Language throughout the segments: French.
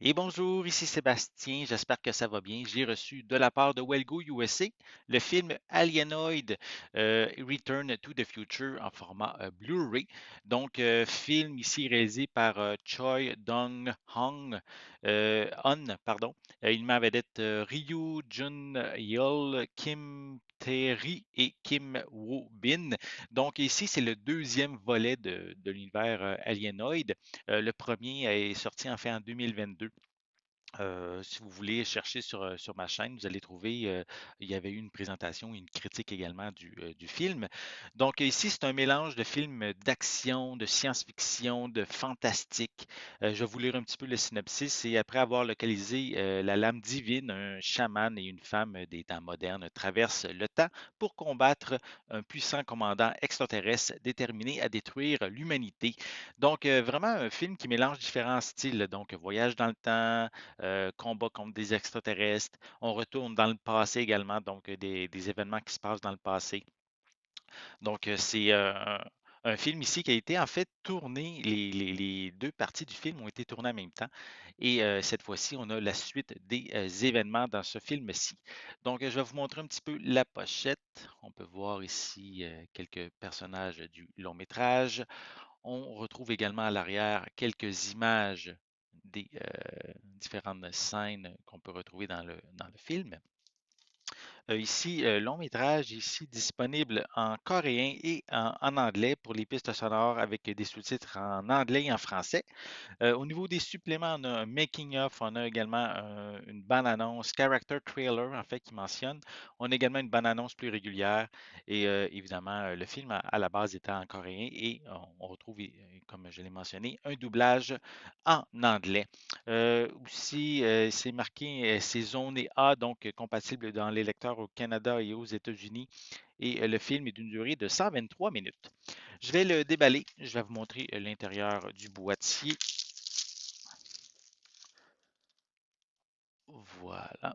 Et bonjour, ici Sébastien, j'espère que ça va bien. J'ai reçu de la part de Wellgo USA le film Alienoid Return to the Future en format Blu-ray. Donc, film ici réalisé par Choi Dong-hong, pardon. Il met en vedette Ryu Jun-yeol, Kim Tae-ri et Kim Woo-bin. Donc, ici, c'est le deuxième volet de l'univers Alienoid. Le premier est sorti en fait en 2022. Si vous voulez chercher sur ma chaîne, vous allez trouver, il y avait eu une présentation et une critique également du film. Donc ici, c'est un mélange de films d'action, de science-fiction, de fantastique. Je vais vous lire un petit peu le synopsis. C'est après avoir localisé la lame divine, un chaman et une femme des temps modernes traversent le temps pour combattre un puissant commandant extraterrestre déterminé à détruire l'humanité. Donc vraiment un film qui mélange différents styles. Donc voyage dans le temps, combat contre des extraterrestres. On retourne dans le passé également, donc des événements qui se passent dans le passé. Donc, c'est un film ici qui a été en fait tourné, les deux parties du film ont été tournées en même temps. Et cette fois-ci, on a la suite des événements dans ce film-ci. Donc, je vais vous montrer un petit peu la pochette. On peut voir ici quelques personnages du long métrage. On retrouve également à l'arrière quelques images des différentes scènes qu'on peut retrouver dans le film. Ici, long métrage, ici disponible en coréen et en anglais pour les pistes sonores avec des sous-titres en anglais et en français. Au niveau des suppléments, on a un making of, on a également une bande-annonce, character trailer en fait qui mentionne. On a également une bande-annonce plus régulière et évidemment le film à la base était en coréen et on retrouve, comme je l'ai mentionné, un doublage en anglais. Aussi, c'est marqué, c'est zoné A, donc compatible dans les lecteurs au Canada et aux États-Unis. Et le film est d'une durée de 123 minutes. Je vais le déballer. Je vais vous montrer l'intérieur du boîtier. Voilà.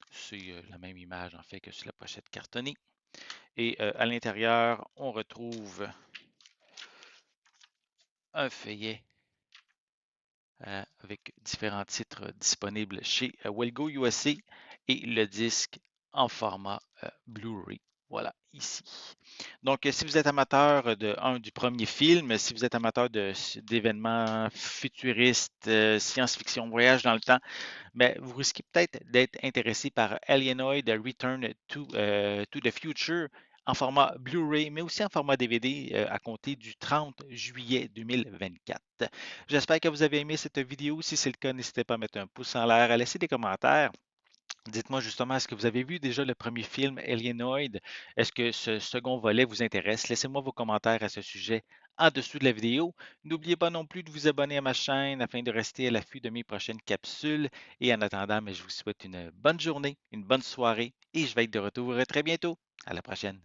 C'est la même image en fait que sur la pochette cartonnée. Et à l'intérieur, on retrouve un feuillet avec différents titres disponibles chez Wellgo USA et le disque en format Blu-ray. Voilà, ici. Donc, si vous êtes amateur du premier film, si vous êtes amateur d'événements futuristes, science-fiction, voyage dans le temps, mais vous risquez peut-être d'être intéressé par Alienoid Return to the Future en format Blu-ray, mais aussi en format DVD à compter du 30 juillet 2024. J'espère que vous avez aimé cette vidéo. Si c'est le cas, n'hésitez pas à mettre un pouce en l'air, à laisser des commentaires. Dites-moi justement, est-ce que vous avez vu déjà le premier film Alienoid? Est-ce que ce second volet vous intéresse? Laissez-moi vos commentaires à ce sujet en dessous de la vidéo. N'oubliez pas non plus de vous abonner à ma chaîne afin de rester à l'affût de mes prochaines capsules. Et en attendant, mais je vous souhaite une bonne journée, une bonne soirée et je vais être de retour très bientôt. À la prochaine.